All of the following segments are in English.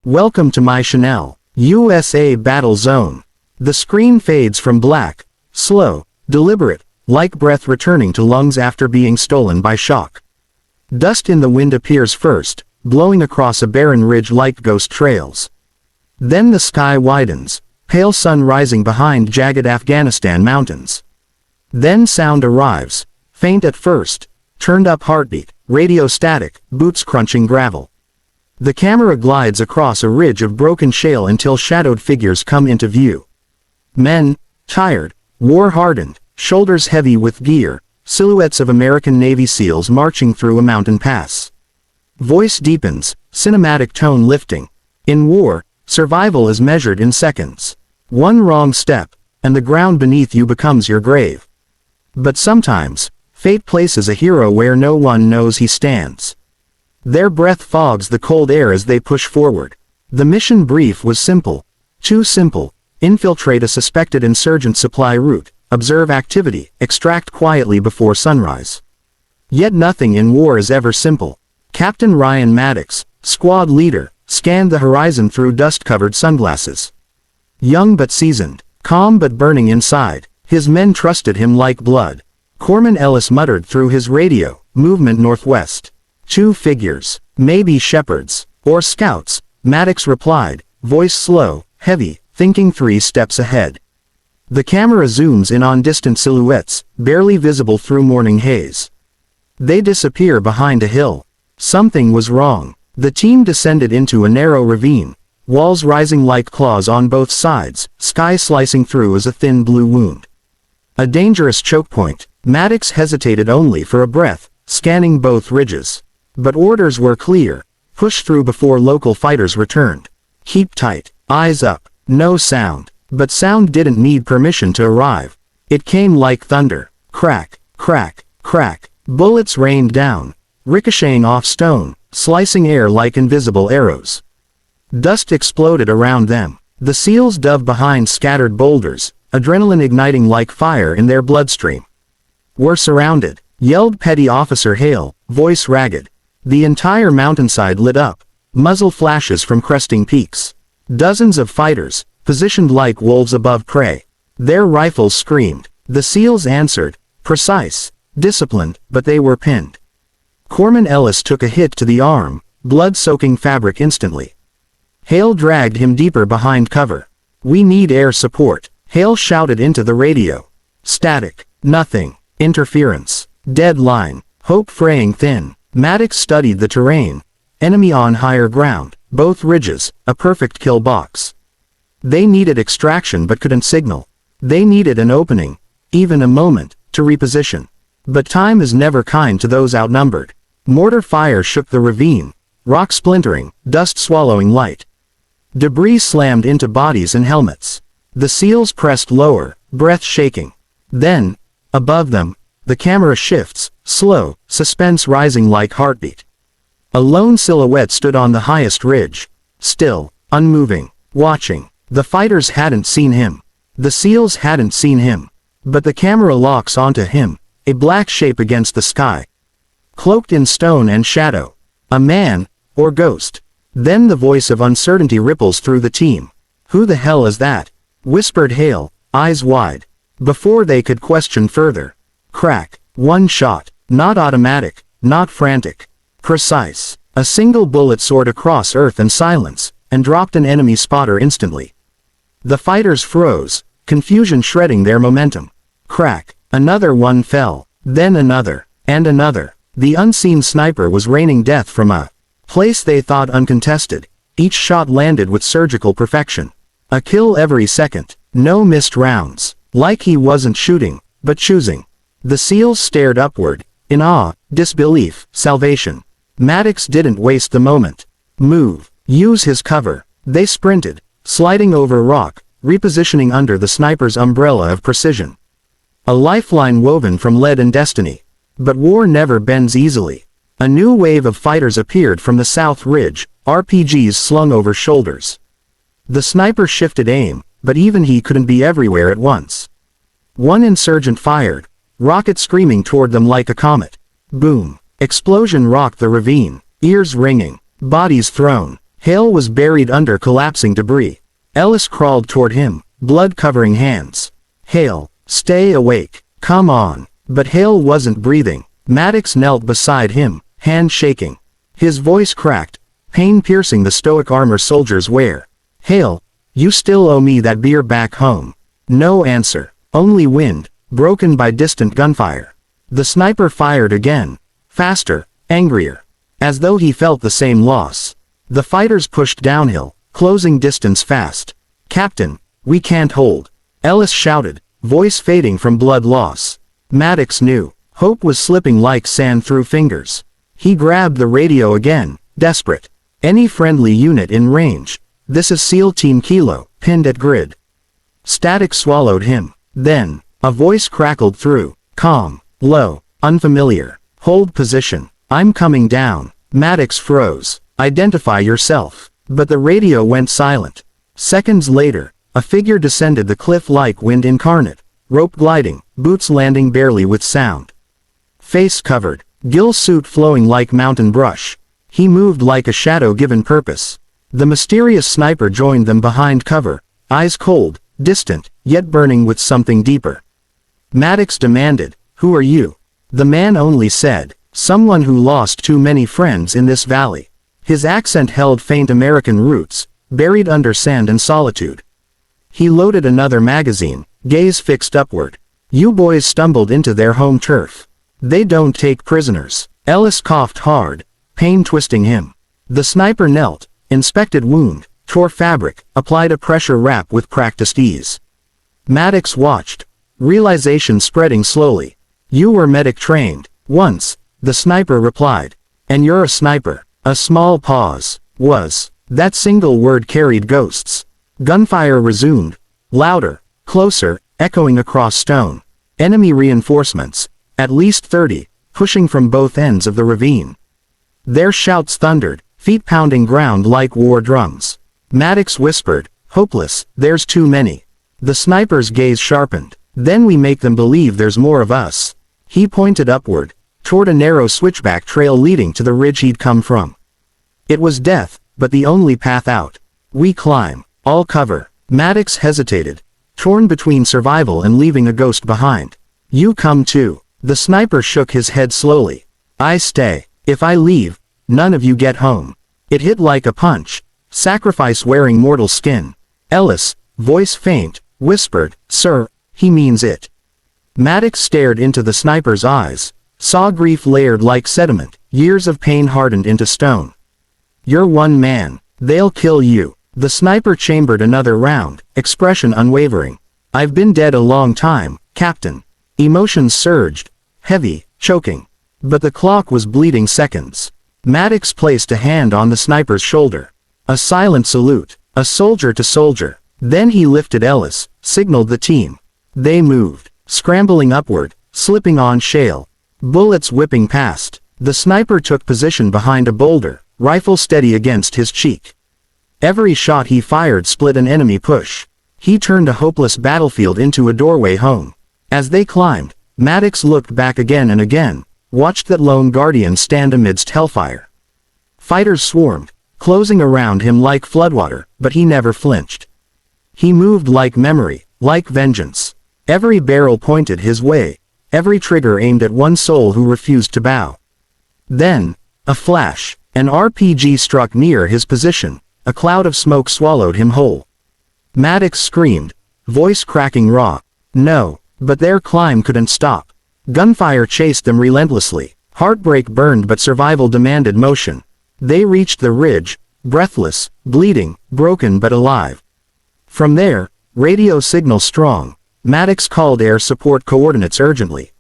Welcome to my Chanel, USA battle zone. The screen fades from black, slow, deliberate, like breath returning to lungs after being stolen by shock. Dust in the wind appears first, blowing across a barren ridge like ghost trails. Then the sky widens, pale sun rising behind jagged Afghanistan mountains. Then sound arrives, faint at first, turned up heartbeat, radio static, boots crunching gravel. The camera glides across a ridge of broken shale until shadowed figures come into view. Men, tired, war-hardened, shoulders heavy with gear, silhouettes of American Navy SEALs marching through a mountain pass. Voice deepens, cinematic tone lifting. In war, survival is measured in seconds. One wrong step, and the ground beneath you becomes your grave. But sometimes, fate places a hero where no one knows he stands. Their breath fogs the cold air as they push forward. The mission brief was simple. Too simple. Infiltrate a suspected insurgent supply route, observe activity, extract quietly before sunrise. Yet nothing in war is ever simple. Captain Ryan Maddox, squad leader, scanned the horizon through dust-covered sunglasses. Young but seasoned, calm but burning inside, his men trusted him like blood. Corpsman Ellis muttered through his radio, movement northwest. 2 figures, maybe shepherds, or scouts, Maddox replied, voice slow, heavy, thinking 3 steps ahead. The camera zooms in on distant silhouettes, barely visible through morning haze. They disappear behind a hill. Something was wrong. The team descended into a narrow ravine, walls rising like claws on both sides, sky slicing through as a thin blue wound. A dangerous choke point. Maddox hesitated only for a breath, scanning both ridges. But orders were clear. Push through before local fighters returned. Keep tight, eyes up, no sound. But sound didn't need permission to arrive. It came like thunder. Crack, crack, crack. Bullets rained down, ricocheting off stone, slicing air like invisible arrows. Dust exploded around them. The SEALs dove behind scattered boulders, adrenaline igniting like fire in their bloodstream. We're surrounded, yelled Petty Officer Hale, voice ragged. The entire mountainside lit up, muzzle flashes from cresting peaks. Dozens of fighters, positioned like wolves above prey. Their rifles screamed. The SEALs answered, precise, disciplined, but they were pinned. Corpsman Ellis took a hit to the arm, blood-soaking fabric instantly. Hale dragged him deeper behind cover. We need air support, Hale shouted into the radio. Static, nothing, interference, dead line, hope fraying thin. Maddox studied the terrain. Enemy on higher ground, both ridges, a perfect kill box. They needed extraction but couldn't signal. They needed an opening, even a moment, to reposition. But time is never kind to those outnumbered. Mortar fire shook the ravine, rock splintering, dust swallowing light. Debris slammed into bodies and helmets. The SEALs pressed lower, breath shaking. Then, above them, the camera shifts, slow, suspense rising like heartbeat. A lone silhouette stood on the highest ridge. Still, unmoving, watching. The fighters hadn't seen him. The SEALs hadn't seen him. But the camera locks onto him, a black shape against the sky. Cloaked in stone and shadow. A man, or ghost. Then the voice of uncertainty ripples through the team. Who the hell is that? Whispered Hale, eyes wide. Before they could question further. Crack. One shot. Not automatic, not frantic. Precise. A single bullet soared across earth and silence, and dropped an enemy spotter instantly. The fighters froze, confusion shredding their momentum. Crack. Another one fell. Then another. And another. The unseen sniper was raining death from a place they thought uncontested. Each shot landed with surgical perfection. A kill every second. No missed rounds. Like he wasn't shooting, but choosing. The SEALs stared upward, in awe, disbelief, salvation. Maddox didn't waste the moment. Move. Use his cover. They sprinted, sliding over rock, repositioning under the sniper's umbrella of precision. A lifeline woven from lead and destiny. But war never bends easily. A new wave of fighters appeared from the south ridge, RPGs slung over shoulders. The sniper shifted aim, but even he couldn't be everywhere at once. One insurgent fired, rocket screaming toward them like a comet. Boom. Explosion rocked the ravine, ears ringing, bodies thrown. Hale was buried under collapsing debris. Ellis crawled toward him, blood covering hands. Hale, stay awake. Come on. But Hale wasn't breathing. Maddox knelt beside him, hand shaking. His voice cracked, pain piercing the stoic armor soldiers wear. Hale, you still owe me that beer back home. No answer. Only wind, broken by distant gunfire. The sniper fired again. Faster, angrier. As though he felt the same loss. The fighters pushed downhill, closing distance fast. Captain, we can't hold. Ellis shouted, voice fading from blood loss. Maddox knew. Hope was slipping like sand through fingers. He grabbed the radio again, desperate. Any friendly unit in range. This is SEAL Team Kilo, pinned at grid. Static swallowed him. Then, a voice crackled through. Calm, low, unfamiliar. Hold position. I'm coming down. Maddox froze. Identify yourself. But the radio went silent. Seconds later, a figure descended the cliff like wind incarnate. Rope gliding, boots landing barely with sound. Face covered, gill suit flowing like mountain brush. He moved like a shadow given purpose. The mysterious sniper joined them behind cover, eyes cold, distant, yet burning with something deeper. Maddox demanded, who are you? The man only said, someone who lost too many friends in this valley. His accent held faint American roots, buried under sand and solitude. He loaded another magazine, gaze fixed upward. You boys stumbled into their home turf. They don't take prisoners. Ellis coughed hard, pain twisting him. The sniper knelt, inspected wound, tore fabric, applied a pressure wrap with practiced ease. Maddox watched, realization spreading slowly. You were medic trained, once, the sniper replied. And you're a sniper. A small pause. Was. That single word carried ghosts. Gunfire resumed, louder, closer, echoing across stone. Enemy reinforcements, at least 30, pushing from both ends of the ravine. Their shouts thundered, feet pounding ground like war drums. Maddox whispered, hopeless, there's too many. The sniper's gaze sharpened. Then we make them believe there's more of us. He pointed upward, toward a narrow switchback trail leading to the ridge he'd come from. It was death, but the only path out. We climb. All cover. Maddox hesitated, torn between survival and leaving a ghost behind. You come too. The sniper shook his head slowly. I stay. If I leave, none of you get home. It hit like a punch. Sacrifice wearing mortal skin. Ellis, voice faint, whispered, sir, he means it. Maddox stared into the sniper's eyes, saw grief layered like sediment, years of pain hardened into stone. You're one man. They'll kill you. The sniper chambered another round, expression unwavering. I've been dead a long time, Captain. Emotions surged, heavy, choking. But the clock was bleeding seconds. Maddox placed a hand on the sniper's shoulder. A silent salute, a soldier to soldier. Then he lifted Ellis, signaled the team. They moved, scrambling upward, slipping on shale. Bullets whipping past. The sniper took position behind a boulder, rifle steady against his cheek. Every shot he fired split an enemy push. He turned a hopeless battlefield into a doorway home. As they climbed, Maddox looked back again and again, watched that lone guardian stand amidst hellfire. Fighters swarmed, closing around him like floodwater, but he never flinched. He moved like memory, like vengeance. Every barrel pointed his way, every trigger aimed at one soul who refused to bow. Then, a flash, an RPG struck near his position. A cloud of smoke swallowed him whole. Maddox screamed, voice cracking raw. No, but their climb couldn't stop. Gunfire chased them relentlessly. Heartbreak burned but survival demanded motion. They reached the ridge, breathless, bleeding, broken but alive. From there, radio signal strong. Maddox called air support coordinates urgently.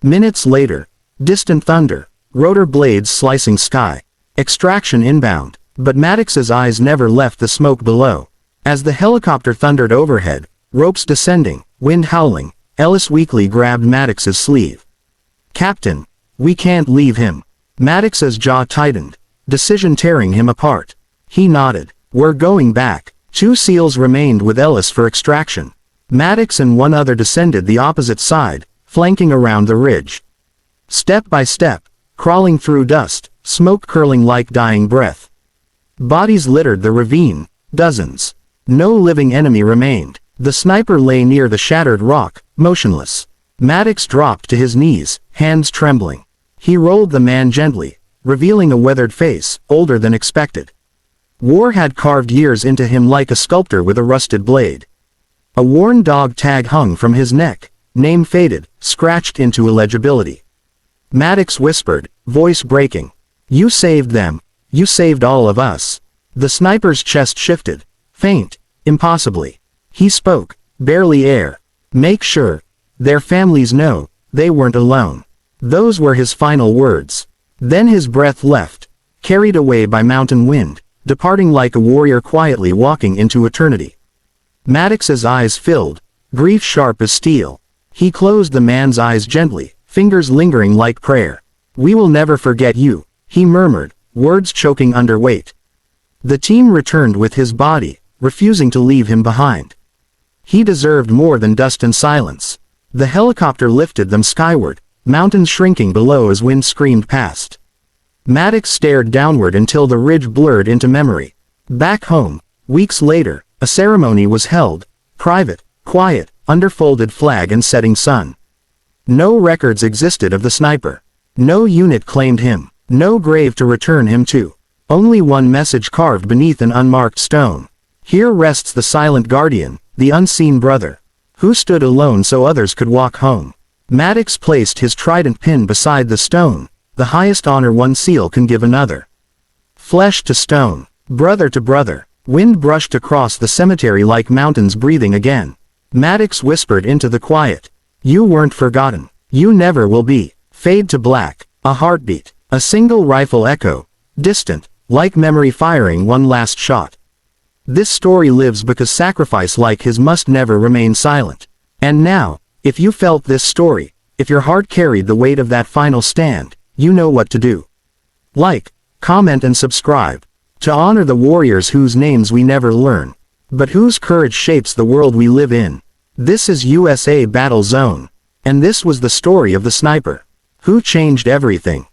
Minutes later, distant thunder, rotor blades slicing sky. Extraction inbound. But Maddox's eyes never left the smoke below. As the helicopter thundered overhead, ropes descending, wind howling, Ellis weakly grabbed Maddox's sleeve. Captain, we can't leave him. Maddox's jaw tightened, decision tearing him apart. He nodded. We're going back. 2 SEALs remained with Ellis for extraction. Maddox and one other descended the opposite side, flanking around the ridge. Step by step, crawling through dust, smoke curling like dying breath. Bodies littered the ravine, dozens. No living enemy remained. The sniper lay near the shattered rock, motionless. Maddox dropped to his knees, hands trembling. He rolled the man gently, revealing a weathered face, older than expected. War had carved years into him like a sculptor with a rusted blade. A worn dog tag hung from his neck, name faded, scratched into illegibility. Maddox whispered, voice breaking. "You saved them. You saved all of us." The sniper's chest shifted, faint, impossibly. He spoke, barely air. "Make sure their families know they weren't alone." Those were his final words. Then his breath left, carried away by mountain wind, departing like a warrior quietly walking into eternity. Maddox's eyes filled, grief sharp as steel. He closed the man's eyes gently, fingers lingering like prayer. "We will never forget you," he murmured, words choking under weight. The team returned with his body, refusing to leave him behind. He deserved more than dust and silence. The helicopter lifted them skyward, mountains shrinking below as wind screamed past. Maddox stared downward until the ridge blurred into memory. Back home, weeks later, a ceremony was held, private, quiet, under folded flag and setting sun. No records existed of the sniper. No unit claimed him, no grave to return him to. Only one message carved beneath an unmarked stone. "Here rests the silent guardian, the unseen brother, who stood alone so others could walk home." Maddox placed his trident pin beside the stone, the highest honor one seal can give another. Flesh to stone, brother to brother. Wind brushed across the cemetery like mountains breathing again. Maddox whispered into the quiet. "You weren't forgotten. You never will be." Fade to black, a heartbeat, a single rifle echo, distant, like memory firing one last shot. This story lives because sacrifice like his must never remain silent. And now, if you felt this story, if your heart carried the weight of that final stand, you know what to do. Like, comment and subscribe. To honor the warriors whose names we never learn, but whose courage shapes the world we live in. This is USA Battle Zone. And this was the story of the sniper, who changed everything.